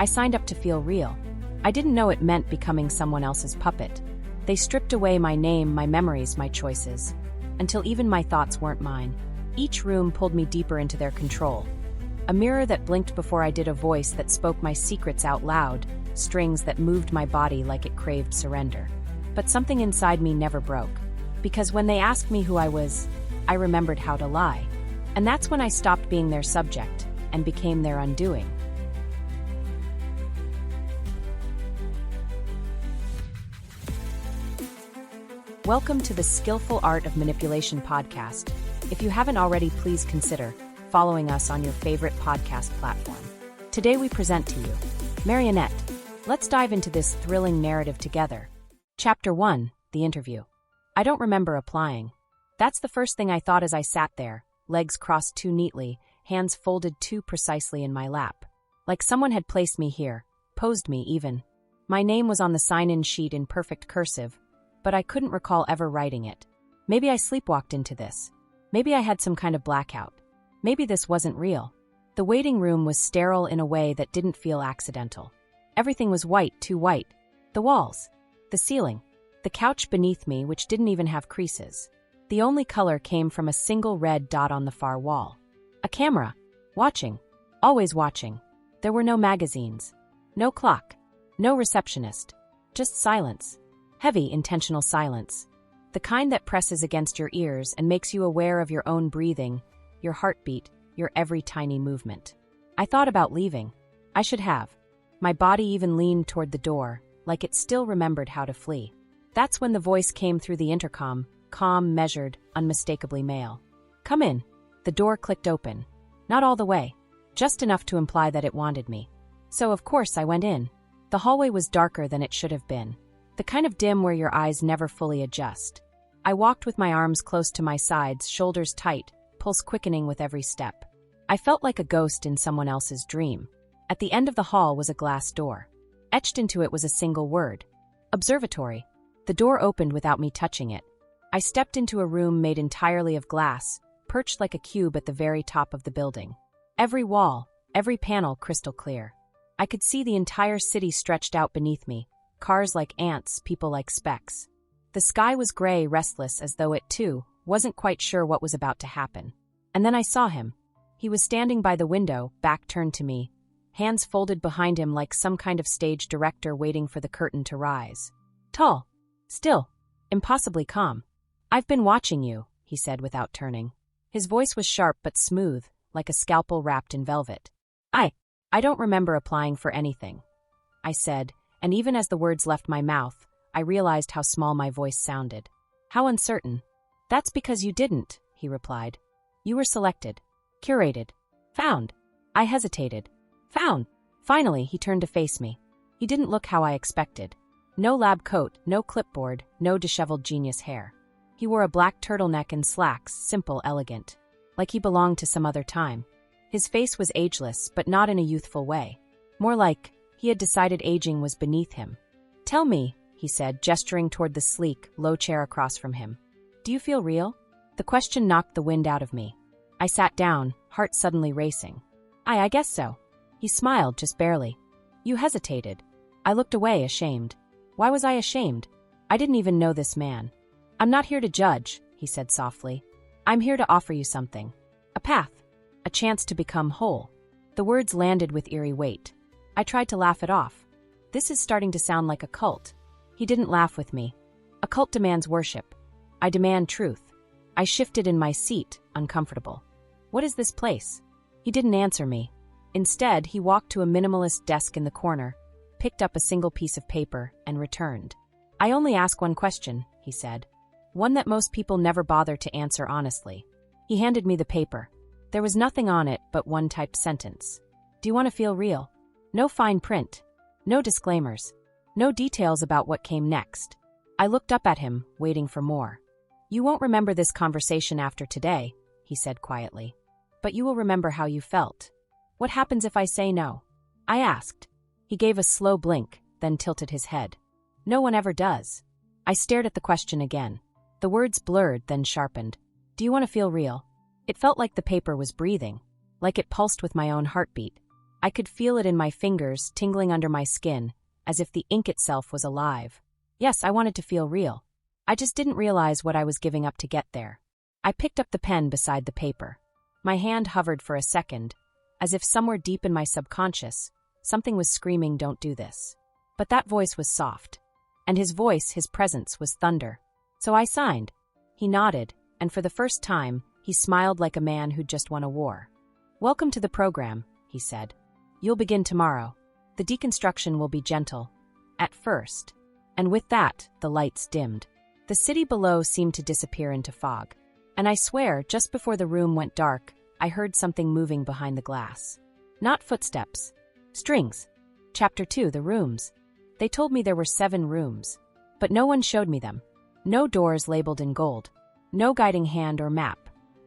I signed up to feel real. I didn't know it meant becoming someone else's puppet. They stripped away my name, my memories, my choices, until even my thoughts weren't mine. Each room pulled me deeper into their control. A mirror that blinked before I did, a voice that spoke my secrets out loud, strings that moved my body like it craved surrender. But something inside me never broke. Because when they asked me who I was, I remembered how to lie. And that's when I stopped being their subject and became their undoing. Welcome to the Skillful Art of Manipulation podcast. If you haven't already, please consider following us on your favorite podcast platform. Today we present to you Marionette. Let's dive into this thrilling narrative together. Chapter 1, The Interview. I don't remember applying. That's the first thing I thought as I sat there, legs crossed too neatly, hands folded too precisely in my lap. Like someone had placed me here, posed me even. My name was on the sign-in sheet in perfect cursive, but I couldn't recall ever writing it. Maybe I sleepwalked into this. Maybe I had some kind of blackout. Maybe this wasn't real. The waiting room was sterile in a way that didn't feel accidental. Everything was white, too white. The walls, the ceiling, the couch beneath me, which didn't even have creases. The only color came from a single red dot on the far wall. A camera. Watching. Always watching. There were no magazines. No clock. No receptionist. Just silence. Heavy, intentional silence. The kind that presses against your ears and makes you aware of your own breathing, your heartbeat, your every tiny movement. I thought about leaving. I should have. My body even leaned toward the door, like it still remembered how to flee. That's when the voice came through the intercom, calm, measured, unmistakably male. Come in. The door clicked open. Not all the way. Just enough to imply that it wanted me. So of course I went in. The hallway was darker than it should have been. The kind of dim where your eyes never fully adjust. I walked with my arms close to my sides, shoulders tight, pulse quickening with every step. I felt like a ghost in someone else's dream. At the end of the hall was a glass door. Etched into it was a single word. Observatory. The door opened without me touching it. I stepped into a room made entirely of glass, perched like a cube at the very top of the building. Every wall, every panel crystal clear. I could see the entire city stretched out beneath me. Cars like ants, people like specks. The sky was gray, restless, as though it, too, wasn't quite sure what was about to happen. And then I saw him. He was standing by the window, back turned to me, hands folded behind him like some kind of stage director waiting for the curtain to rise. Tall. Still. Impossibly calm. I've been watching you, he said without turning. His voice was sharp but smooth, like a scalpel wrapped in velvet. I don't remember applying for anything, I said, and even as the words left my mouth, I realized how small my voice sounded. How uncertain. That's because you didn't, he replied. You were selected. Curated. Found. I hesitated. Found. Finally, he turned to face me. He didn't look how I expected. No lab coat, no clipboard, no disheveled genius hair. He wore a black turtleneck and slacks, simple, elegant. Like he belonged to some other time. His face was ageless, but not in a youthful way. More like he had decided aging was beneath him. Tell me, he said, gesturing toward the sleek, low chair across from him. Do you feel real? The question knocked the wind out of me. I sat down, heart suddenly racing. I guess so. He smiled, just barely. You hesitated. I looked away, ashamed. Why was I ashamed? I didn't even know this man. I'm not here to judge, he said softly. I'm here to offer you something. A path. A chance to become whole. The words landed with eerie weight. I tried to laugh it off. This is starting to sound like a cult. He didn't laugh with me. A cult demands worship. I demand truth. I shifted in my seat, uncomfortable. What is this place? He didn't answer me. Instead, he walked to a minimalist desk in the corner, picked up a single piece of paper, and returned. I only ask one question, he said. One that most people never bother to answer honestly. He handed me the paper. There was nothing on it but one typed sentence. Do you want to feel real? No fine print. No disclaimers. No details about what came next. I looked up at him, waiting for more. You won't remember this conversation after today, he said quietly. But you will remember how you felt. What happens if I say no? I asked. He gave a slow blink, then tilted his head. No one ever does. I stared at the question again. The words blurred, then sharpened. Do you want to feel real? It felt like the paper was breathing, like it pulsed with my own heartbeat. I could feel it in my fingers, tingling under my skin, as if the ink itself was alive. Yes, I wanted to feel real. I just didn't realize what I was giving up to get there. I picked up the pen beside the paper. My hand hovered for a second, as if somewhere deep in my subconscious, something was screaming, "Don't do this." But that voice was soft. And his voice, his presence, was thunder. So I signed. He nodded, and for the first time, he smiled like a man who'd just won a war. "Welcome to the program," he said. "You'll begin tomorrow. The deconstruction will be gentle. At first." And with that, the lights dimmed. The city below seemed to disappear into fog. And I swear, just before the room went dark, I heard something moving behind the glass. Not footsteps. Strings. Chapter 2, The Rooms. They told me there were 7 rooms. But no one showed me them. No doors labeled in gold. No guiding hand or map.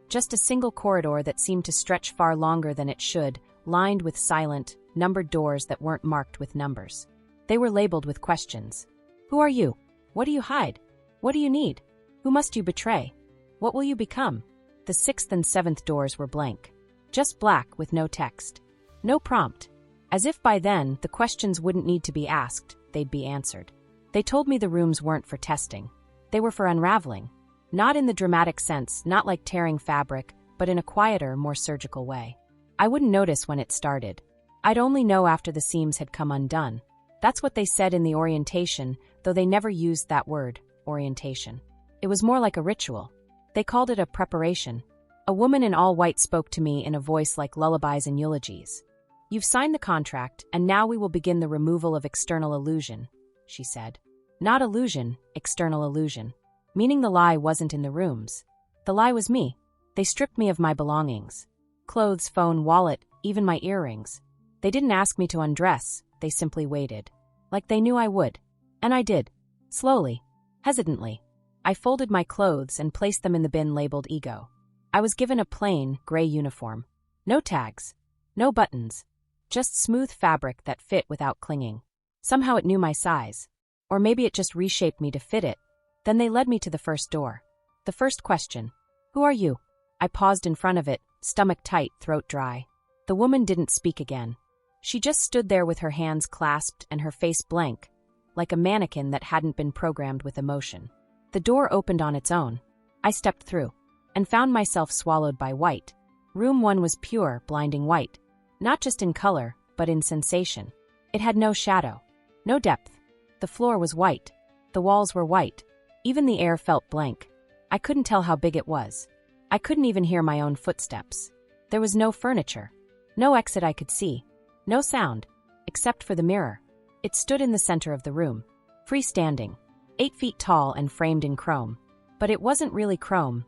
Just a single corridor that seemed to stretch far longer than it should, lined with silent, numbered doors that weren't marked with numbers. They were labeled with questions. Who are you? What do you hide? What do you need? Who must you betray? What will you become? The 6th and 7th doors were blank. Just black with no text. No prompt. As if by then, the questions wouldn't need to be asked, they'd be answered. They told me the rooms weren't for testing. They were for unraveling. Not in the dramatic sense, not like tearing fabric, but in a quieter, more surgical way. I wouldn't notice when it started. I'd only know after the seams had come undone. That's what they said in the orientation, though they never used that word, orientation. It was more like a ritual. They called it a preparation. A woman in all white spoke to me in a voice like lullabies and eulogies. "You've signed the contract, and now we will begin the removal of external illusion," she said. Not illusion, external illusion. Meaning the lie wasn't in the rooms. The lie was me. They stripped me of my belongings. Clothes, phone, wallet, even my earrings. They didn't ask me to undress, they simply waited. Like they knew I would. And I did. Slowly. Hesitantly. I folded my clothes and placed them in the bin labeled ego. I was given a plain, gray uniform. No tags. No buttons. Just smooth fabric that fit without clinging. Somehow it knew my size. Or maybe it just reshaped me to fit it. Then they led me to the first door. The first question. Who are you? I paused in front of it, stomach tight, throat dry. The woman didn't speak again. She just stood there with her hands clasped and her face blank, like a mannequin that hadn't been programmed with emotion. The door opened on its own. I stepped through, and found myself swallowed by white. Room 1 was pure, blinding white. Not just in color, but in sensation. It had no shadow. No depth. The floor was white. The walls were white. Even the air felt blank. I couldn't tell how big it was. I couldn't even hear my own footsteps. There was no furniture. No exit I could see. No sound. Except for the mirror. It stood in the center of the room. Freestanding. 8 feet tall and framed in chrome. But it wasn't really chrome.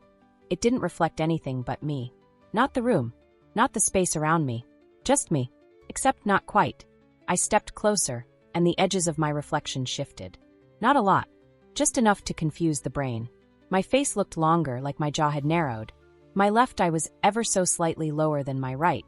It didn't reflect anything but me. Not the room. Not the space around me. Just me. Except not quite. I stepped closer, and the edges of my reflection shifted. Not a lot. Just enough to confuse the brain. My face looked longer, like my jaw had narrowed. My left eye was ever so slightly lower than my right.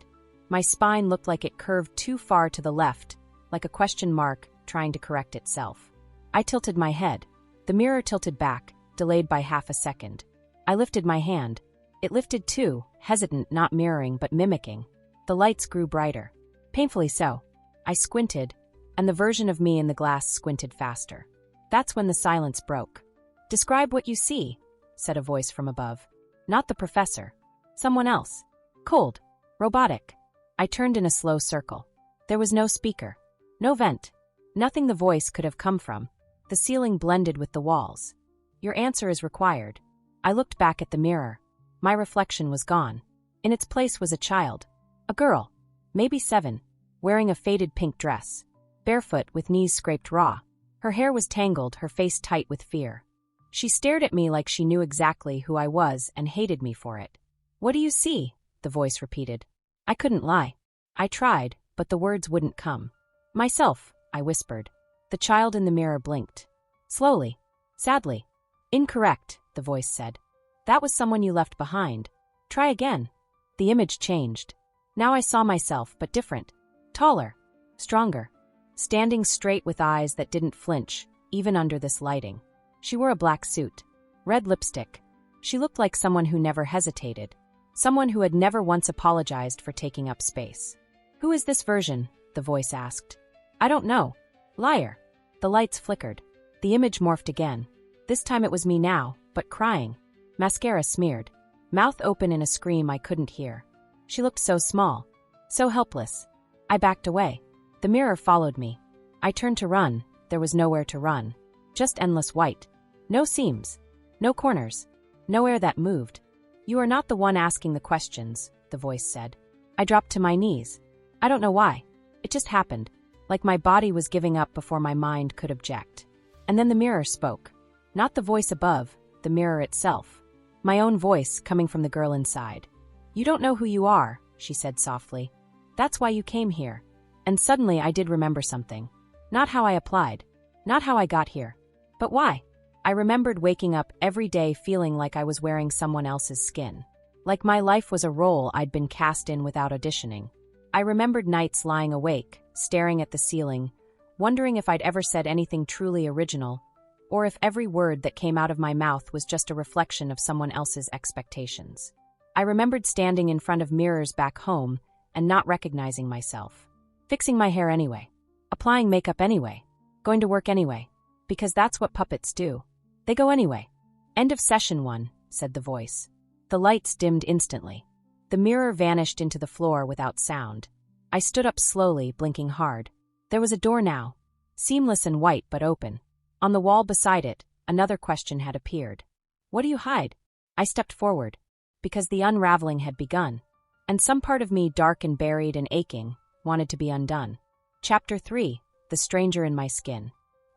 My spine looked like it curved too far to the left, like a question mark trying to correct itself. I tilted my head. The mirror tilted back, delayed by half a second. I lifted my hand. It lifted too, hesitant, not mirroring but mimicking. The lights grew brighter. Painfully so. I squinted, and the version of me in the glass squinted faster. That's when the silence broke. "Describe what you see," said a voice from above. Not the professor. Someone else. Cold. Robotic. I turned in a slow circle. There was no speaker. No vent. Nothing the voice could have come from. The ceiling blended with the walls. "Your answer is required." I looked back at the mirror. My reflection was gone. In its place was a child. A girl. Maybe 7. Wearing a faded pink dress. Barefoot with knees scraped raw. Her hair was tangled, her face tight with fear. She stared at me like she knew exactly who I was and hated me for it. "What do you see?" the voice repeated. I couldn't lie. I tried, but the words wouldn't come. "Myself," I whispered. The child in the mirror blinked. Slowly. Sadly. "Incorrect," the voice said. "That was someone you left behind. Try again." The image changed. Now I saw myself, but different. Taller. Stronger. Standing straight with eyes that didn't flinch, even under this lighting. She wore a black suit. Red lipstick. She looked like someone who never hesitated. Someone who had never once apologized for taking up space. Who is this version? The voice asked. I don't know. Liar. The lights flickered. The image morphed again. This time it was me now, but crying. Mascara smeared. Mouth open in a scream I couldn't hear. She looked so small. So helpless. I backed away. The mirror followed me. I turned to run. There was nowhere to run. Just endless white. No seams. No corners. Nowhere that moved. You are not the one asking the questions, the voice said. I dropped to my knees. I don't know why. It just happened. Like my body was giving up before my mind could object. And then the mirror spoke. Not the voice above, the mirror itself. My own voice coming from the girl inside. You don't know who you are, she said softly. That's why you came here. And suddenly I did remember something. Not how I applied. Not how I got here. But why? I remembered waking up every day feeling like I was wearing someone else's skin. Like my life was a role I'd been cast in without auditioning. I remembered nights lying awake, staring at the ceiling, wondering if I'd ever said anything truly original, or if every word that came out of my mouth was just a reflection of someone else's expectations. I remembered standing in front of mirrors back home and not recognizing myself. Fixing my hair anyway. Applying makeup anyway. Going to work anyway. Because that's what puppets do. They go anyway. End of session 1, said the voice. The lights dimmed instantly. The mirror vanished into the floor without sound. I stood up slowly, blinking hard. There was a door now. Seamless and white but open. On the wall beside it, another question had appeared. What do you hide? I stepped forward. Because the unraveling had begun. And some part of me, dark and buried and aching, wanted to be undone. Chapter 3, The Stranger in My Skin.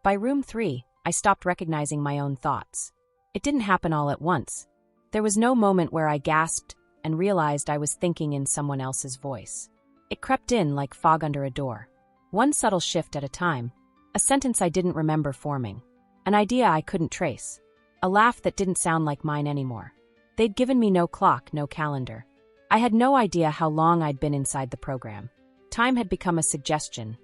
By room 3, I stopped recognizing my own thoughts. It didn't happen all at once. There was no moment where I gasped and realized I was thinking in someone else's voice. It crept in like fog under a door. One subtle shift at a time. A sentence I didn't remember forming. An idea I couldn't trace. A laugh that didn't sound like mine anymore. They'd given me no clock, no calendar. I had no idea how long I'd been inside the program. Time had become a suggestion,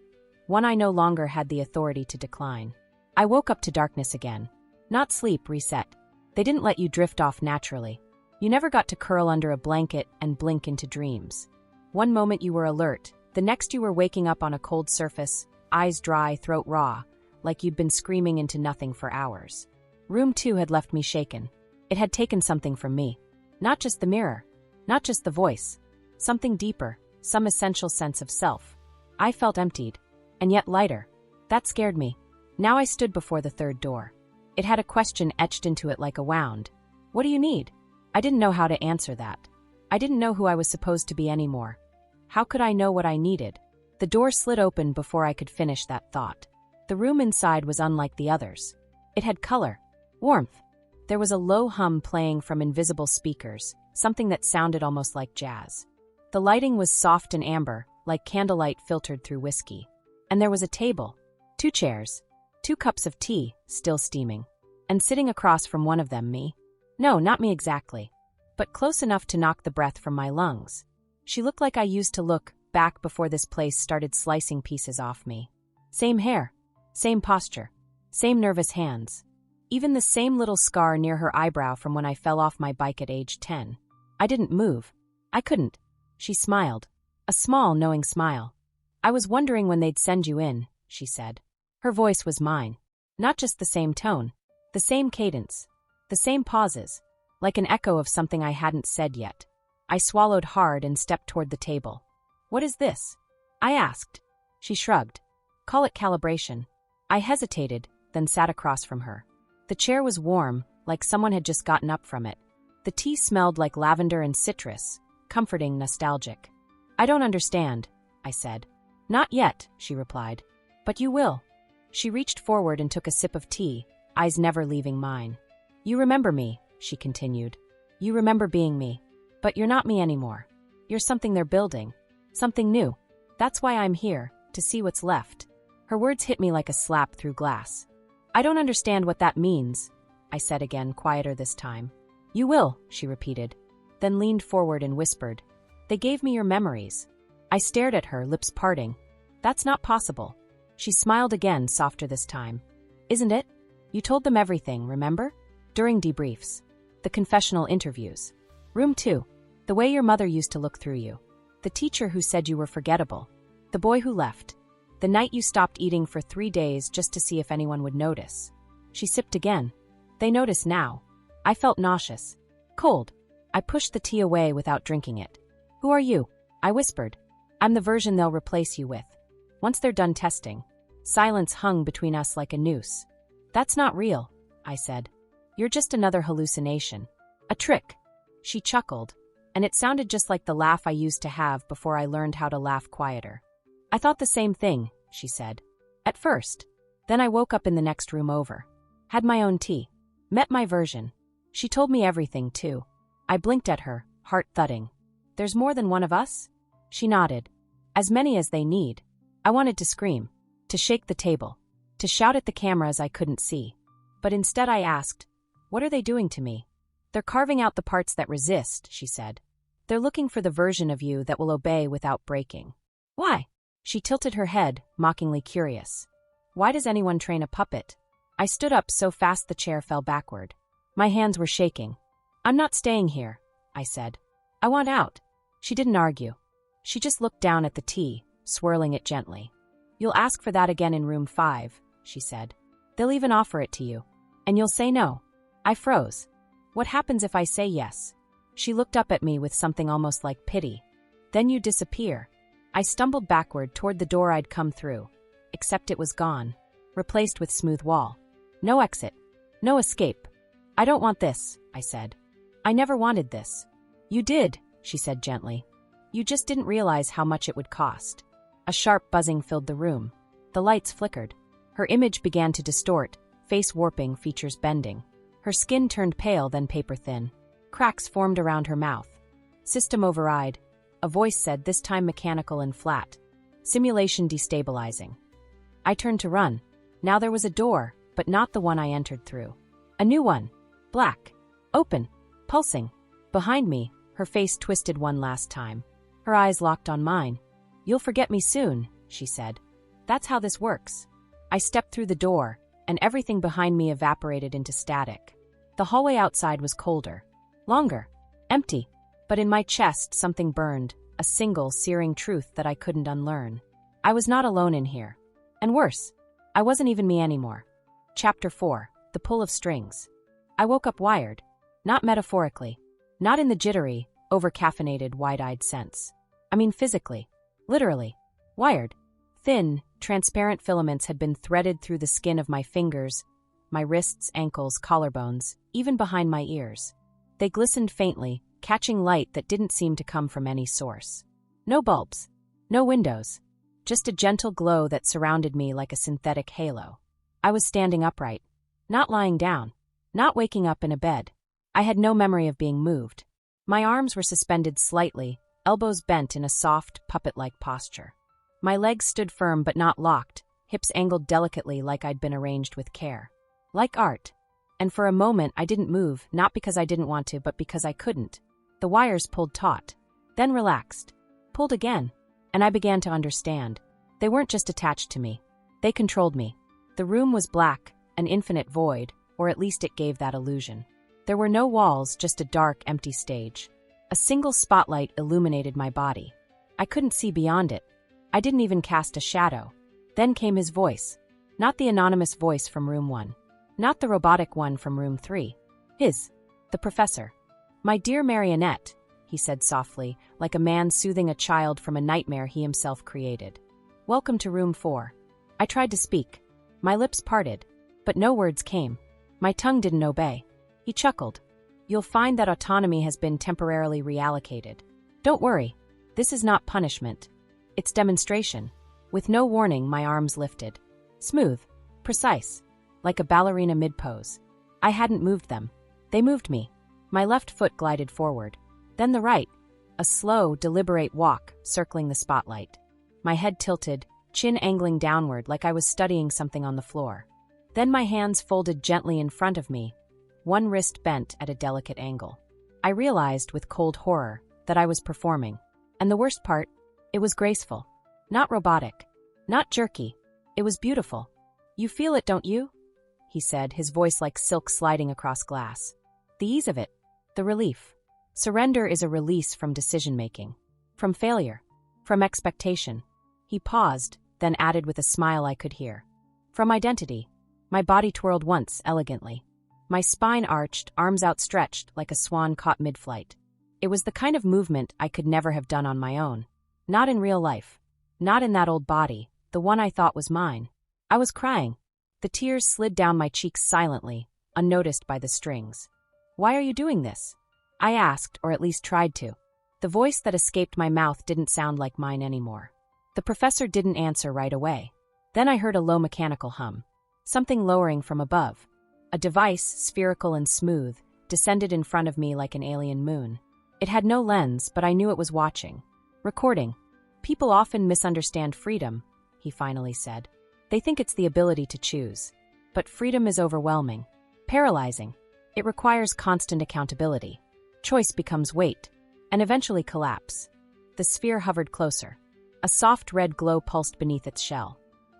one I no longer had the authority to decline. I woke up to darkness again. Not sleep, reset. They didn't let you drift off naturally. You never got to curl under a blanket and blink into dreams. One moment you were alert, the next you were waking up on a cold surface, eyes dry, throat raw, like you'd been screaming into nothing for hours. Room 2 had left me shaken. It had taken something from me. Not just the mirror. Not just the voice. Something deeper, some essential sense of self. I felt emptied, and yet lighter. That scared me. Now I stood before the third door. It had a question etched into it like a wound. What do you need? I didn't know how to answer that. I didn't know who I was supposed to be anymore. How could I know what I needed? The door slid open before I could finish that thought. The room inside was unlike the others. It had color, warmth. There was a low hum playing from invisible speakers, something that sounded almost like jazz. The lighting was soft and amber, like candlelight filtered through whiskey. And there was a table, 2 chairs, 2 cups of tea, still steaming. And sitting across from one of them, me. No, not me exactly, but close enough to knock the breath from my lungs. She looked like I used to look back before this place started slicing pieces off me. Same hair, same posture, same nervous hands. Even the same little scar near her eyebrow from when I fell off my bike at age 10. I didn't move. I couldn't. She smiled. A small, knowing smile. I was wondering when they'd send you in, she said. Her voice was mine. Not just the same tone. The same cadence. The same pauses. Like an echo of something I hadn't said yet. I swallowed hard and stepped toward the table. What is this? I asked. She shrugged. Call it calibration. I hesitated, then sat across from her. The chair was warm, like someone had just gotten up from it. The tea smelled like lavender and citrus, comforting, nostalgic. I don't understand, I said. Not yet, she replied. But you will. She reached forward and took a sip of tea, eyes never leaving mine. You remember me, she continued. You remember being me. But you're not me anymore. You're something they're building. Something new. That's why I'm here, to see what's left. Her words hit me like a slap through glass. I don't understand what that means, I said again, quieter this time. You will, she repeated, then leaned forward and whispered. They gave me your memories. I stared at her, lips parting. That's not possible. She smiled again, softer this time. Isn't it? You told them everything, remember? During debriefs. The confessional interviews. Room 2. The way your mother used to look through you. The teacher who said you were forgettable. The boy who left. The night you stopped eating for 3 days just to see if anyone would notice. She sipped again. They notice now. I felt nauseous. Cold. I pushed the tea away without drinking it. Who are you? I whispered. I'm the version they'll replace you with. Once they're done testing. Silence hung between us like a noose. That's not real, I said. You're just another hallucination. A trick. She chuckled, and it sounded just like the laugh I used to have before I learned how to laugh quieter. I thought the same thing, she said. At first. Then I woke up in the next room over. Had my own tea. Met my version. She told me everything, too. I blinked at her, heart thudding. There's more than one of us? She nodded. As many as they need. I wanted to scream. To shake the table. To shout at the cameras I couldn't see. But instead I asked, what are they doing to me? They're carving out the parts that resist, she said. They're looking for the version of you that will obey without breaking. Why? She tilted her head, mockingly curious. Why does anyone train a puppet? I stood up so fast the chair fell backward. My hands were shaking. I'm not staying here, I said. I want out. She didn't argue. She just looked down at the tea, swirling it gently. You'll ask for that again in room 5, she said. They'll even offer it to you. And you'll say no. I froze. What happens if I say yes? She looked up at me with something almost like pity. Then you disappear. I stumbled backward toward the door I'd come through. Except it was gone. Replaced with smooth wall. No exit. No escape. I don't want this, I said. I never wanted this. You did, she said gently. You just didn't realize how much it would cost. A sharp buzzing filled the room. The lights flickered. Her image began to distort, face warping, features bending. Her skin turned pale, then paper-thin. Cracks formed around her mouth. System override. A voice said, this time mechanical and flat. Simulation destabilizing. I turned to run. Now there was a door, but not the one I entered through. A new one. Black. Open. Pulsing. Behind me, her face twisted one last time. Her eyes locked on mine. You'll forget me soon, she said. That's how this works. I stepped through the door, and everything behind me evaporated into static. The hallway outside was colder. Longer. Empty. But in my chest something burned, a single, searing truth that I couldn't unlearn. I was not alone in here. And worse, I wasn't even me anymore. Chapter 4. The Pull of Strings. I woke up wired. Not metaphorically. Not in the jittery, over-caffeinated, wide-eyed sense. I mean physically. Literally. Wired. Thin, transparent filaments had been threaded through the skin of my fingers, my wrists, ankles, collarbones, even behind my ears. They glistened faintly, catching light that didn't seem to come from any source. No bulbs. No windows. Just a gentle glow that surrounded me like a synthetic halo. I was standing upright. Not lying down. Not waking up in a bed. I had no memory of being moved. My arms were suspended slightly, elbows bent in a soft, puppet-like posture. My legs stood firm but not locked, hips angled delicately like I'd been arranged with care. Like art. And for a moment I didn't move, not because I didn't want to, but because I couldn't. The wires pulled taut. Then relaxed. Pulled again. And I began to understand. They weren't just attached to me. They controlled me. The room was black, an infinite void, or at least it gave that illusion. There were no walls, just a dark, empty stage. A single spotlight illuminated my body. I couldn't see beyond it. I didn't even cast a shadow. Then came his voice. Not the anonymous voice from room 1. Not the robotic one from room 3. His. The professor. My dear Marionette, he said softly, like a man soothing a child from a nightmare he himself created. Welcome to room 4. I tried to speak. My lips parted, but no words came. My tongue didn't obey. He chuckled. You'll find that autonomy has been temporarily reallocated. Don't worry. This is not punishment. It's demonstration. With no warning, my arms lifted. Smooth. Precise. Like a ballerina mid-pose. I hadn't moved them. They moved me. My left foot glided forward. Then the right. A slow, deliberate walk, circling the spotlight. My head tilted, chin angling downward like I was studying something on the floor. Then my hands folded gently in front of me, one wrist bent at a delicate angle. I realized with cold horror that I was performing. And the worst part, it was graceful. Not robotic. Not jerky. It was beautiful. You feel it, don't you? He said, his voice like silk sliding across glass. The ease of it. The relief. Surrender is a release from decision-making. From failure. From expectation. He paused, then added with a smile I could hear. From identity. My body twirled once, elegantly. My spine arched, arms outstretched, like a swan caught mid-flight. It was the kind of movement I could never have done on my own. Not in real life. Not in that old body, the one I thought was mine. I was crying. The tears slid down my cheeks silently, unnoticed by the strings. "Why are you doing this?" I asked, or at least tried to. The voice that escaped my mouth didn't sound like mine anymore. The professor didn't answer right away. Then I heard a low mechanical hum. Something lowering from above. A device, spherical and smooth, descended in front of me like an alien moon. It had no lens, but I knew it was watching. Recording. "People often misunderstand freedom," he finally said. "They think it's the ability to choose. But freedom is overwhelming. Paralyzing. It requires constant accountability. Choice becomes weight, and eventually collapse." The sphere hovered closer. A soft red glow pulsed beneath its shell.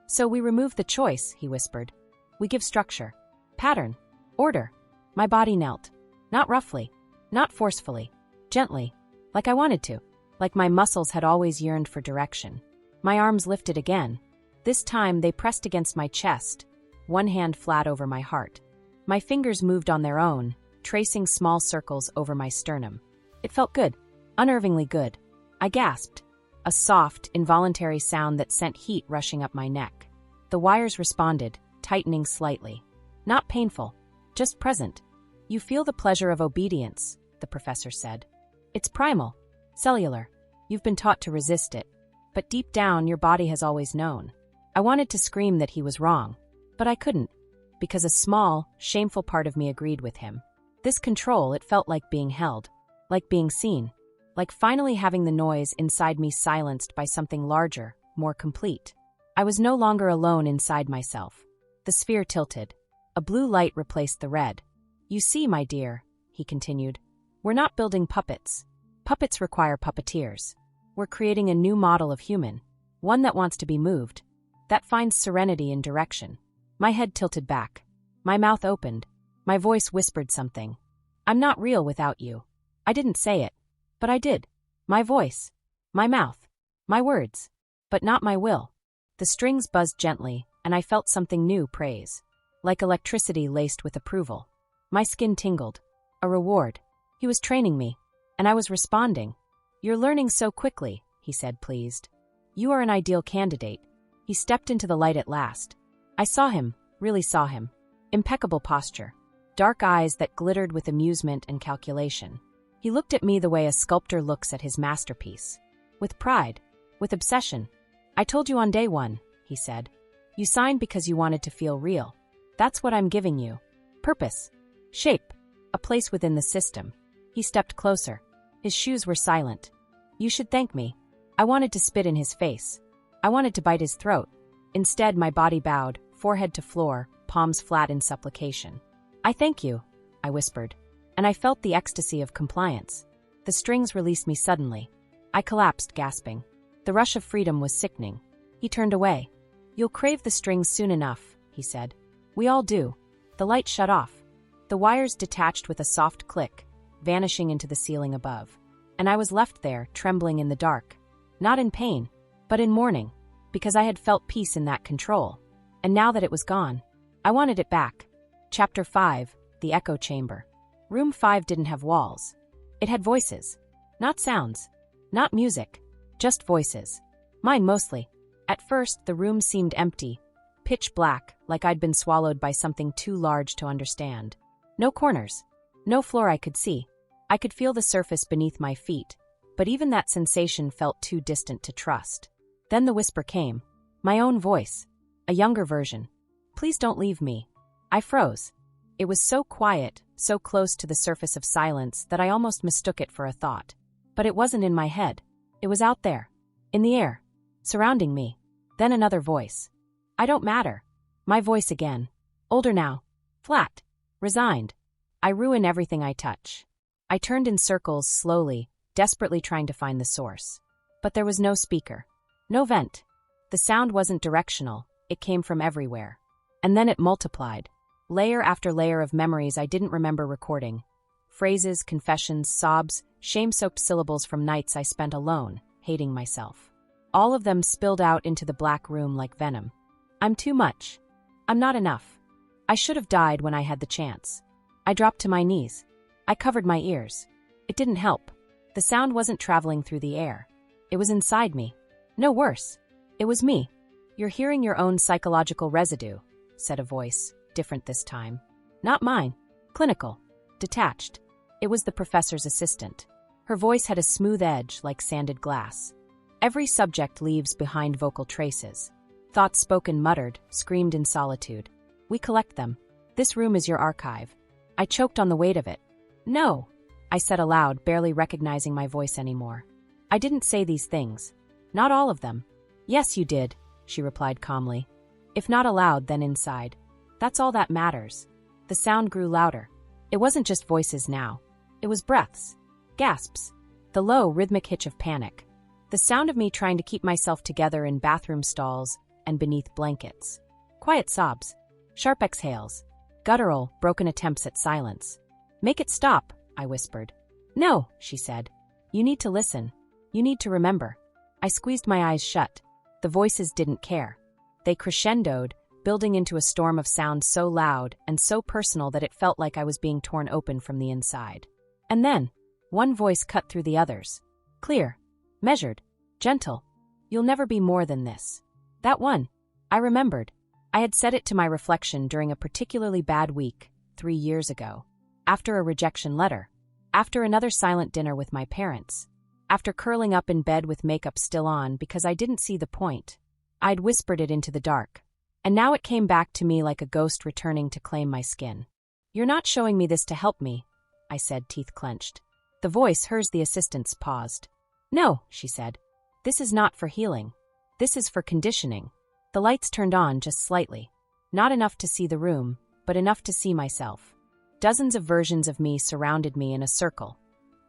"So we remove the choice," he whispered. "We give structure. Pattern. Order." My body knelt. Not roughly. Not forcefully. Gently. Like I wanted to. Like my muscles had always yearned for direction. My arms lifted again. This time they pressed against my chest, one hand flat over my heart. My fingers moved on their own, tracing small circles over my sternum. It felt good. Unnervingly good. I gasped. A soft, involuntary sound that sent heat rushing up my neck. The wires responded, tightening slightly. Not painful. Just present. "You feel the pleasure of obedience," the professor said. "It's primal. Cellular. You've been taught to resist it. But deep down, your body has always known." I wanted to scream that he was wrong. But I couldn't. Because a small, shameful part of me agreed with him. This control, it felt like being held. Like being seen. Like finally having the noise inside me silenced by something larger, more complete. I was no longer alone inside myself. The sphere tilted. A blue light replaced the red. "You see, my dear," he continued, "we're not building puppets. Puppets require puppeteers. We're creating a new model of human. One that wants to be moved. That finds serenity in direction." My head tilted back. My mouth opened. My voice whispered something. "I'm not real without you." I didn't say it. But I did. My voice. My mouth. My words. But not my will. The strings buzzed gently, and I felt something new praise. Like electricity laced with approval. My skin tingled. A reward. He was training me. And I was responding. "You're learning so quickly," he said, pleased. "You are an ideal candidate." He stepped into the light at last. I saw him, really saw him. Impeccable posture. Dark eyes that glittered with amusement and calculation. He looked at me the way a sculptor looks at his masterpiece. With pride. With obsession. "I told you on day one," he said. "You signed because you wanted to feel real. That's what I'm giving you. Purpose. Shape. A place within the system." He stepped closer. His shoes were silent. "You should thank me." I wanted to spit in his face. I wanted to bite his throat. Instead, my body bowed, forehead to floor, palms flat in supplication. "I thank you," I whispered. And I felt the ecstasy of compliance. The strings released me suddenly. I collapsed, gasping. The rush of freedom was sickening. He turned away. "You'll crave the strings soon enough," he said. "We all do." The light shut off. The wires detached with a soft click, vanishing into the ceiling above. And I was left there, trembling in the dark. Not in pain, but in mourning, because I had felt peace in that control. And now that it was gone, I wanted it back. Chapter 5, The Echo Chamber. Room 5 didn't have walls. It had voices. Not sounds. Not music. Just voices. Mine mostly. At first, the room seemed empty. Pitch black, like I'd been swallowed by something too large to understand. No corners. No floor I could see. I could feel the surface beneath my feet, but even that sensation felt too distant to trust. Then the whisper came. My own voice. A younger version. "Please don't leave me." I froze. It was so quiet, so close to the surface of silence that I almost mistook it for a thought. But it wasn't in my head. It was out there. In the air. Surrounding me. Then another voice. "I don't matter." My voice again. Older now. Flat. Resigned. "I ruin everything I touch." I turned in circles slowly, desperately trying to find the source. But there was no speaker. No vent. The sound wasn't directional. It came from everywhere. And then it multiplied. Layer after layer of memories I didn't remember recording. Phrases, confessions, sobs, shame-soaked syllables from nights I spent alone, hating myself. All of them spilled out into the black room like venom. I'm too much. I'm not enough. I should have died when I had the chance. I dropped to my knees. I covered my ears. It didn't help. The sound wasn't traveling through the air. It was inside me. No worse. It was me. You're hearing your own psychological residue, said a voice, different this time. Not mine. Clinical. Detached. It was the professor's assistant. Her voice had a smooth edge like sanded glass. Every subject leaves behind vocal traces. Thoughts spoken muttered, screamed in solitude. We collect them. This room is your archive. I choked on the weight of it. No, I said aloud, barely recognizing my voice anymore. I didn't say these things. Not all of them. Yes, you did, she replied calmly. If not aloud, then inside. That's all that matters. The sound grew louder. It wasn't just voices now. It was breaths. Gasps. The low, rhythmic hitch of panic. The sound of me trying to keep myself together in bathroom stalls and beneath blankets. Quiet sobs. Sharp exhales. Guttural, broken attempts at silence. Make it stop, I whispered. No, she said. You need to listen. You need to remember. I squeezed my eyes shut. The voices didn't care. They crescendoed, building into a storm of sound so loud and so personal that it felt like I was being torn open from the inside. And then, one voice cut through the others. Clear. Measured. Gentle. You'll never be more than this. That one. I remembered. I had said it to my reflection during a particularly bad week, 3 years ago. After a rejection letter. After another silent dinner with my parents. After curling up in bed with makeup still on because I didn't see the point. I'd whispered it into the dark. And now it came back to me like a ghost returning to claim my skin. You're not showing me this to help me, I said, teeth clenched. The voice, hers the assistant's, paused. No, she said. This is not for healing. This is for conditioning. The lights turned on just slightly. Not enough to see the room, but enough to see myself. Dozens of versions of me surrounded me in a circle,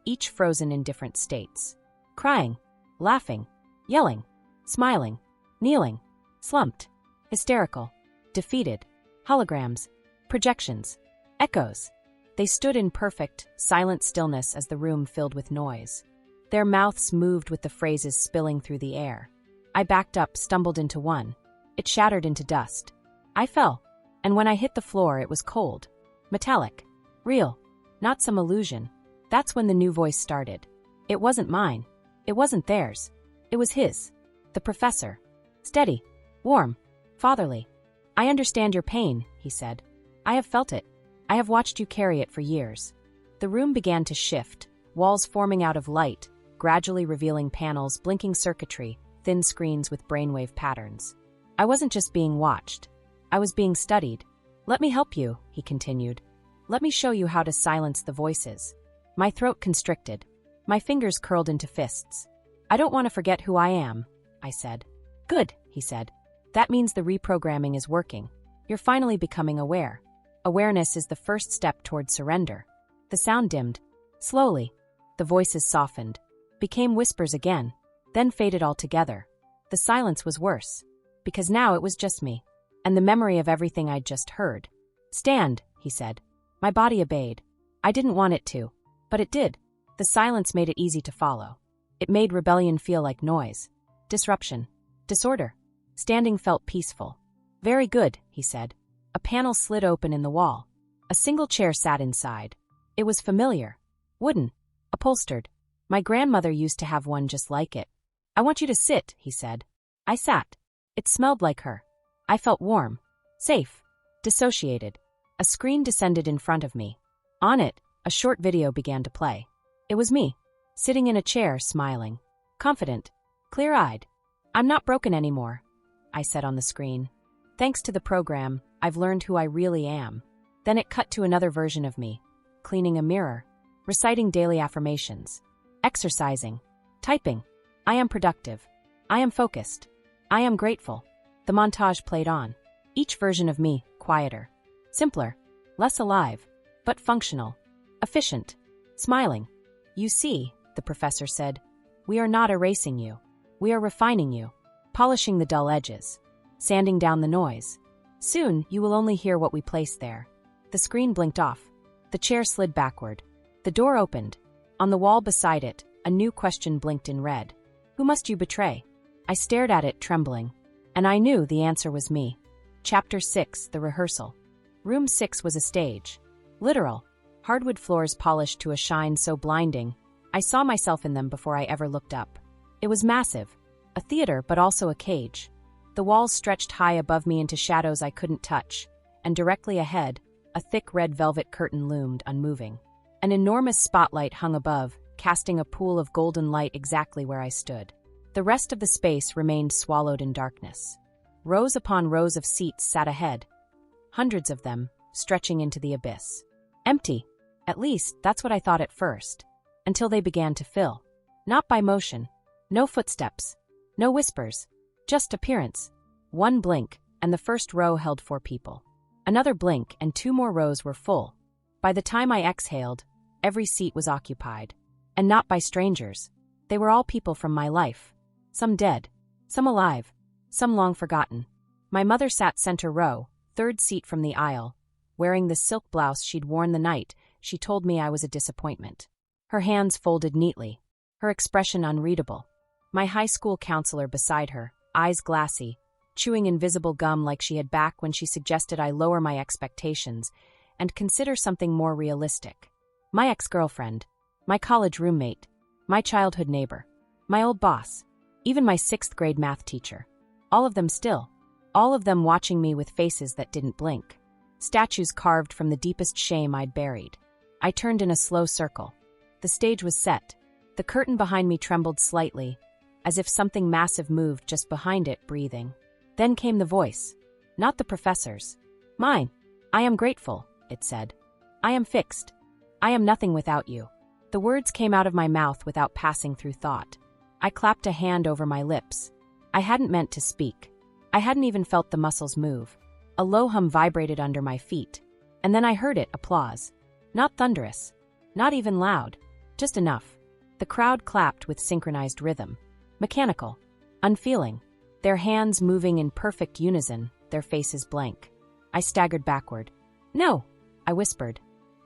each frozen in different states. Crying, laughing, yelling, smiling, kneeling, slumped, hysterical, defeated, holograms, projections, echoes. They stood in perfect, silent stillness as the room filled with noise. Their mouths moved with the phrases spilling through the air. I backed up, stumbled into one. It shattered into dust. I fell, and when I hit the floor it was cold, metallic, real, not some illusion. That's when the new voice started. It wasn't mine. It wasn't theirs. It was his. The professor. Steady, warm, fatherly. I understand your pain, he said. I have felt it. I have watched you carry it for years. The room began to shift, walls forming out of light, gradually revealing panels, blinking circuitry, thin screens with brainwave patterns. I wasn't just being watched. I was being studied. Let me help you, he continued. Let me show you how to silence the voices. My throat constricted. My fingers curled into fists. I don't want to forget who I am, I said. Good, he said. That means the reprogramming is working. You're finally becoming aware. Awareness is the first step toward surrender. The sound dimmed. Slowly. The voices softened. Became whispers again. Then faded altogether. The silence was worse. Because now it was just me. And the memory of everything I'd just heard. Stand, he said. My body obeyed. I didn't want it to. But it did. The silence made it easy to follow. It made rebellion feel like noise. Disruption. Disorder. Standing felt peaceful. Very good, he said. A panel slid open in the wall. A single chair sat inside. It was familiar. Wooden. Upholstered. My grandmother used to have one just like it. I want you to sit, he said. I sat. It smelled like her. I felt warm. Safe. Dissociated. A screen descended in front of me. On it, a short video began to play. It was me, sitting in a chair, smiling. Confident. Clear-eyed. I'm not broken anymore, I said on the screen. Thanks to the program, I've learned who I really am. Then it cut to another version of me. Cleaning a mirror. Reciting daily affirmations. Exercising. Typing. I am productive. I am focused. I am grateful. The montage played on. Each version of me, quieter. Simpler. Less alive. But functional. Efficient. Smiling. You see, the professor said, we are not erasing you. We are refining you. Polishing the dull edges. Sanding down the noise. Soon, you will only hear what we place there. The screen blinked off. The chair slid backward. The door opened. On the wall beside it, a new question blinked in red. Who must you betray? I stared at it, trembling. And I knew the answer was me. Chapter 6, The Rehearsal. Room 6 was a stage. Literal. Hardwood floors polished to a shine so blinding, I saw myself in them before I ever looked up. It was massive. A theater, but also a cage. The walls stretched high above me into shadows I couldn't touch, and directly ahead, a thick red velvet curtain loomed, unmoving. An enormous spotlight hung above, casting a pool of golden light exactly where I stood. The rest of the space remained swallowed in darkness. Rows upon rows of seats sat ahead, hundreds of them, stretching into the abyss. Empty. At least, that's what I thought at first. Until they began to fill. Not by motion. No footsteps. No whispers. Just appearance. One blink, and the first row held 4 people. Another blink, and 2 more rows were full. By the time I exhaled, every seat was occupied. And not by strangers. They were all people from my life. Some dead. Some alive. Some long forgotten. My mother sat center row, 3rd seat from the aisle. Wearing the silk blouse she'd worn the night she told me I was a disappointment. Her hands folded neatly. Her expression unreadable. My high school counselor beside her, eyes glassy, chewing invisible gum like she had back when she suggested I lower my expectations and consider something more realistic. My ex-girlfriend, my college roommate, my childhood neighbor, my old boss, even my 6th grade math teacher. All of them still. All of them watching me with faces that didn't blink. Statues carved from the deepest shame I'd buried. I turned in a slow circle. The stage was set. The curtain behind me trembled slightly, as if something massive moved just behind it, breathing. Then came the voice. Not the professor's. Mine. I am grateful, it said. I am fixed. I am nothing without you. The words came out of my mouth without passing through thought. I clapped a hand over my lips. I hadn't meant to speak. I hadn't even felt the muscles move. A low hum vibrated under my feet. And then I heard it, applause. Not thunderous. Not even loud. Just enough. The crowd clapped with synchronized rhythm. Mechanical. Unfeeling. Their hands moving in perfect unison, their faces blank. I staggered backward. No, I whispered.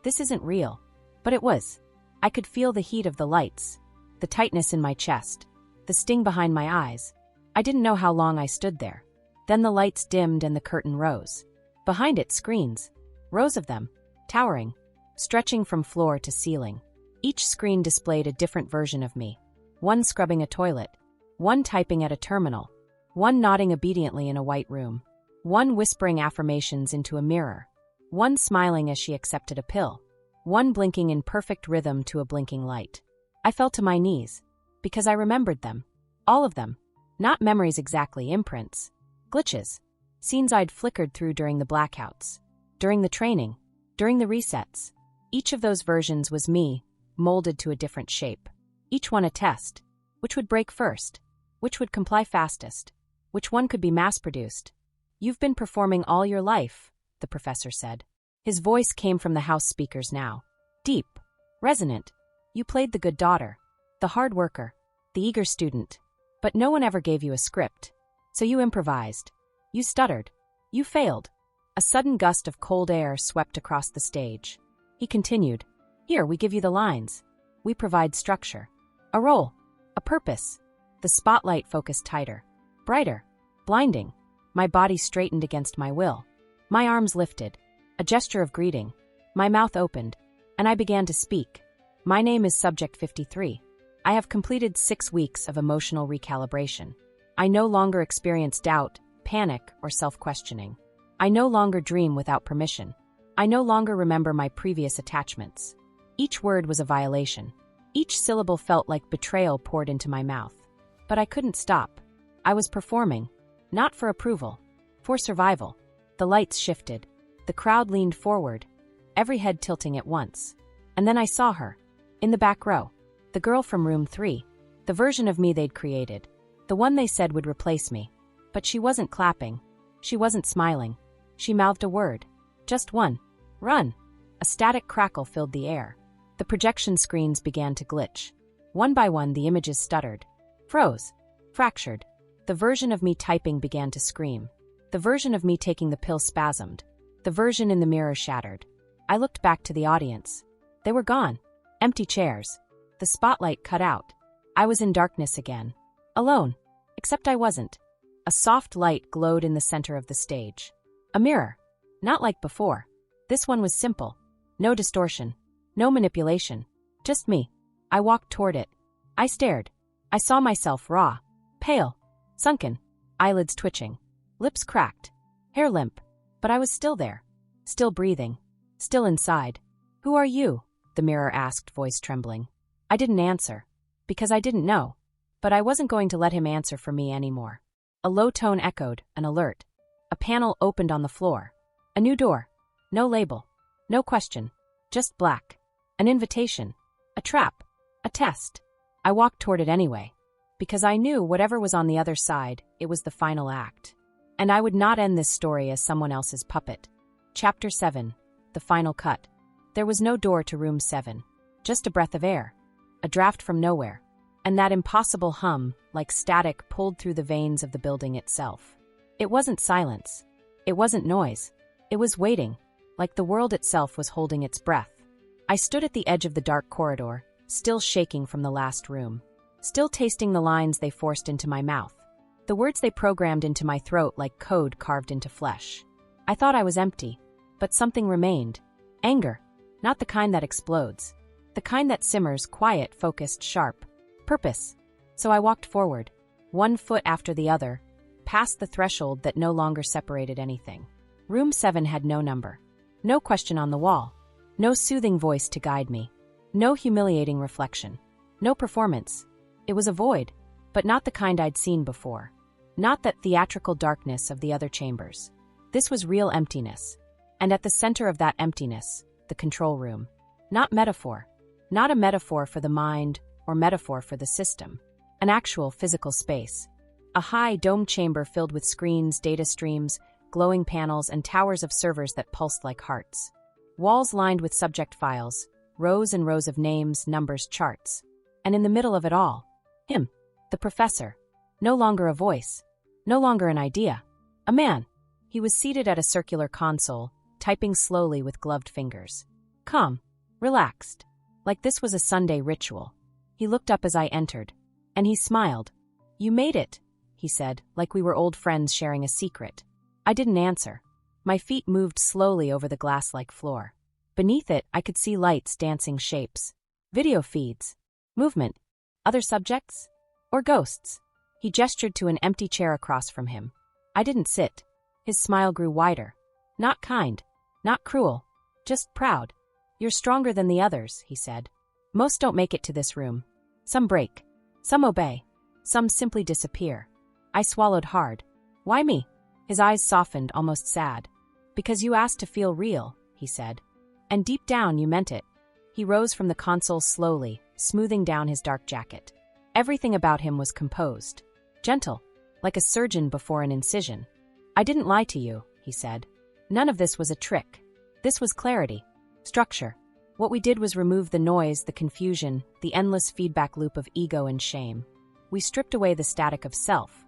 This isn't real. But it was. I could feel the heat of the lights, the tightness in my chest, the sting behind my eyes. I didn't know how long I stood there. Then the lights dimmed and the curtain rose. Behind it, screens. Rows of them. Towering. Stretching from floor to ceiling. Each screen displayed a different version of me. One scrubbing a toilet. One typing at a terminal. One nodding obediently in a white room. One whispering affirmations into a mirror. One smiling as she accepted a pill. One blinking in perfect rhythm to a blinking light. I fell to my knees. Because I remembered them. All of them. Not memories exactly, imprints. Glitches. Scenes I'd flickered through during the blackouts. During the training. During the resets. Each of those versions was me, molded to a different shape. Each one a test. Which would break first? Which would comply fastest? Which one could be mass-produced? You've been performing all your life, the professor said. His voice came from the house speakers now. Deep. Resonant. You played the good daughter. The hard worker. The eager student. But no one ever gave you a script. So you improvised. You stuttered. You failed. A sudden gust of cold air swept across the stage. He continued. Here, we give you the lines. We provide structure. A role. A purpose. The spotlight focused tighter. Brighter. Blinding. My body straightened against my will. My arms lifted. A gesture of greeting. My mouth opened. And I began to speak. My name is Subject 53. I have completed 6 weeks of emotional recalibration. I no longer experience doubt, panic, or self-questioning. I no longer dream without permission. I no longer remember my previous attachments. Each word was a violation. Each syllable felt like betrayal poured into my mouth. But I couldn't stop. I was performing. Not for approval. For survival. The lights shifted. The crowd leaned forward. Every head tilting at once. And then I saw her. In the back row. The girl from room 3. The version of me they'd created. The one they said would replace me. But she wasn't clapping. She wasn't smiling. She mouthed a word. Just one. Run. A static crackle filled the air. The projection screens began to glitch. One by one the images stuttered. Froze. Fractured. The version of me typing began to scream. The version of me taking the pill spasmed. The version in the mirror shattered. I looked back to the audience. They were gone. Empty chairs. The spotlight cut out. I was in darkness again. Alone. Except I wasn't. A soft light glowed in the center of the stage. A mirror. Not like before. This one was simple. No distortion. No manipulation. Just me. I walked toward it. I stared. I saw myself raw. Pale. Sunken. Eyelids twitching. Lips cracked. Hair limp. But I was still there. Still breathing. Still inside. "Who are you?" the mirror asked, voice trembling. I didn't answer. Because I didn't know. But I wasn't going to let him answer for me anymore. A low tone echoed, an alert. A panel opened on the floor. A new door. No label. No question. Just black. An invitation. A trap. A test. I walked toward it anyway. Because I knew whatever was on the other side, it was the final act. And I would not end this story as someone else's puppet. Chapter 7. The Final Cut. There was no door to room 7. Just a breath of air. A draft from nowhere. And that impossible hum, like static, pulled through the veins of the building itself. It wasn't silence. It wasn't noise. It was waiting, like the world itself was holding its breath. I stood at the edge of the dark corridor, still shaking from the last room. Still tasting the lines they forced into my mouth. The words they programmed into my throat like code carved into flesh. I thought I was empty, but something remained. Anger. Not the kind that explodes. The kind that simmers, quiet, focused, sharp. Purpose. So I walked forward, one foot after the other, past the threshold that no longer separated anything. Room 7 had no number. No question on the wall. No soothing voice to guide me. No humiliating reflection. No performance. It was a void, but not the kind I'd seen before. Not that theatrical darkness of the other chambers. This was real emptiness. And at the center of that emptiness, the control room. Not metaphor. Not a metaphor for the mind or metaphor for the system. An actual physical space. A high, domed chamber filled with screens, data streams, glowing panels, and towers of servers that pulsed like hearts. Walls lined with subject files, rows and rows of names, numbers, charts. And in the middle of it all, him, the professor. No longer a voice. No longer an idea. A man. He was seated at a circular console, typing slowly with gloved fingers. Calm. Relaxed. Like this was a Sunday ritual. He looked up as I entered. And he smiled. "You made it," he said, like we were old friends sharing a secret. I didn't answer. My feet moved slowly over the glass-like floor. Beneath it, I could see lights, dancing shapes. Video feeds. Movement. Other subjects? Or ghosts? He gestured to an empty chair across from him. I didn't sit. His smile grew wider. Not kind. Not cruel. Just proud. "You're stronger than the others," he said. "Most don't make it to this room. Some break. Some obey. Some simply disappear." I swallowed hard. "Why me?" His eyes softened, almost sad. "Because you asked to feel real," he said. "And deep down you meant it." He rose from the console slowly, smoothing down his dark jacket. Everything about him was composed. Gentle. Like a surgeon before an incision. "I didn't lie to you," he said. "None of this was a trick. This was clarity. Structure. What we did was remove the noise, the confusion, the endless feedback loop of ego and shame. We stripped away the static of self.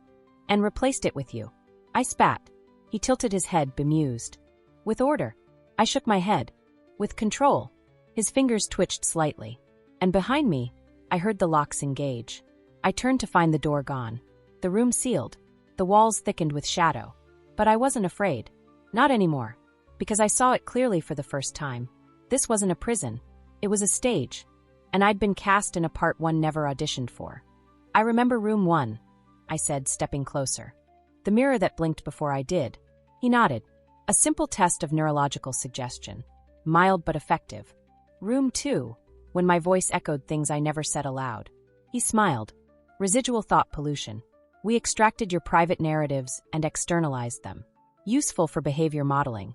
And replaced it with you." I spat. He tilted his head, bemused. "With order." I shook my head. "With control." His fingers twitched slightly. And behind me, I heard the locks engage. I turned to find the door gone. The room sealed. The walls thickened with shadow. But I wasn't afraid. Not anymore. Because I saw it clearly for the first time. This wasn't a prison. It was a stage. And I'd been cast in a part one never auditioned for. "I remember room 1, I said, stepping closer. The mirror that blinked before I did. He nodded. A simple test of neurological suggestion. Mild but effective. "Room 2, when my voice echoed things I never said aloud. He smiled. "Residual thought pollution. We extracted your private narratives and externalized them. Useful for behavior modeling.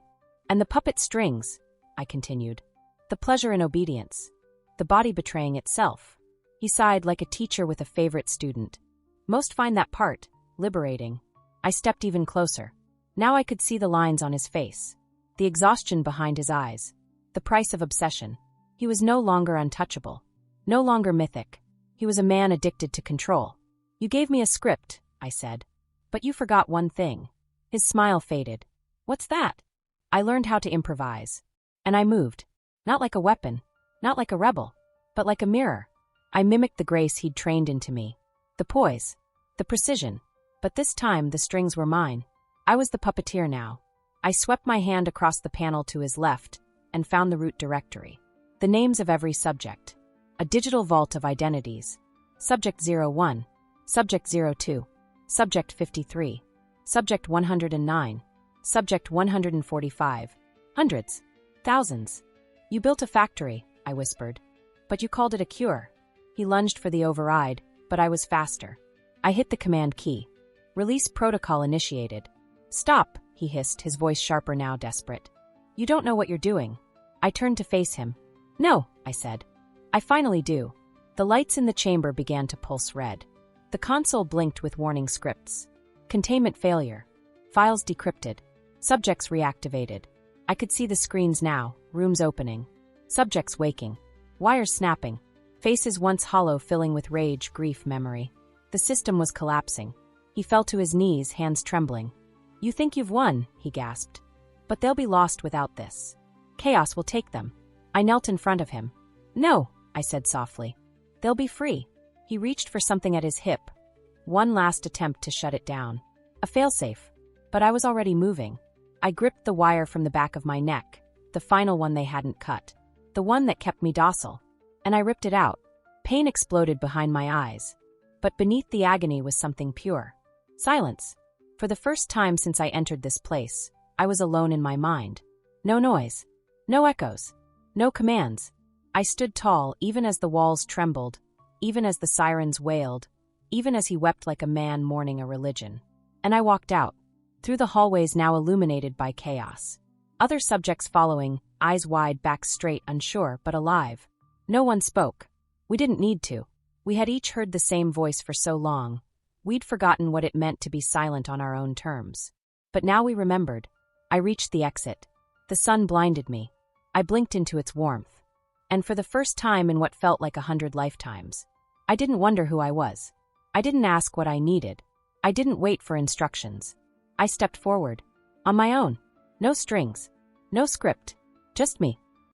And the puppet strings," I continued. "The pleasure in obedience. The body betraying itself." He sighed like a teacher with a favorite student. "Most find that part liberating." I stepped even closer. Now I could see the lines on his face. The exhaustion behind his eyes. The price of obsession. He was no longer untouchable. No longer mythic. He was a man addicted to control. "You gave me a script," I said. "But you forgot one thing." His smile faded. "What's that?" "I learned how to improvise. And I moved. Not like a weapon. Not like a rebel. But like a mirror. I mimicked the grace he'd trained into me. The poise. The precision. But this time, the strings were mine. I was the puppeteer now. I swept my hand across the panel to his left and found the root directory. The names of every subject. A digital vault of identities. Subject 01, Subject 02, Subject 53, Subject 109, Subject 145. Hundreds. Thousands. You built a factory, I whispered. But you called it a cure. He lunged for the override, but I was faster. I hit the command key. Release protocol initiated. Stop, he hissed, his voice sharper now, desperate. You don't know what you're doing. I turned to face him. No, I said. I finally do. The lights in the chamber began to pulse red. The console blinked with warning scripts. Containment failure. Files decrypted. Subjects reactivated. I could see the screens now, rooms opening. Subjects waking. Wires snapping. Faces once hollow filling with rage, grief, memory. The system was collapsing. He fell to his knees, hands trembling. You think you've won, he gasped. But they'll be lost without this. Chaos will take them. I knelt in front of him. No, I said softly. They'll be free. He reached for something at his hip. One last attempt to shut it down. A failsafe. But I was already moving. I gripped the wire from the back of my neck, the final one they hadn't cut. The one that kept me docile. And I ripped it out. Pain exploded behind my eyes. But beneath the agony was something pure. Silence. For the first time since I entered this place, I was alone in my mind. No noise. No echoes. No commands. I stood tall even as the walls trembled, even as the sirens wailed, even as he wept like a man mourning a religion. And I walked out, through the hallways now illuminated by chaos. Other subjects following, eyes wide, backs straight, unsure, but alive. No one spoke. We didn't need to. We had each heard the same voice for so long. We'd forgotten what it meant to be silent on our own terms. But now we remembered. I reached the exit. The sun blinded me. I blinked into its warmth. And for the first time in what felt like 100 lifetimes, I didn't wonder who I was. I didn't ask what I needed. I didn't wait for instructions. I stepped forward. On my own. No strings. No script. Just me.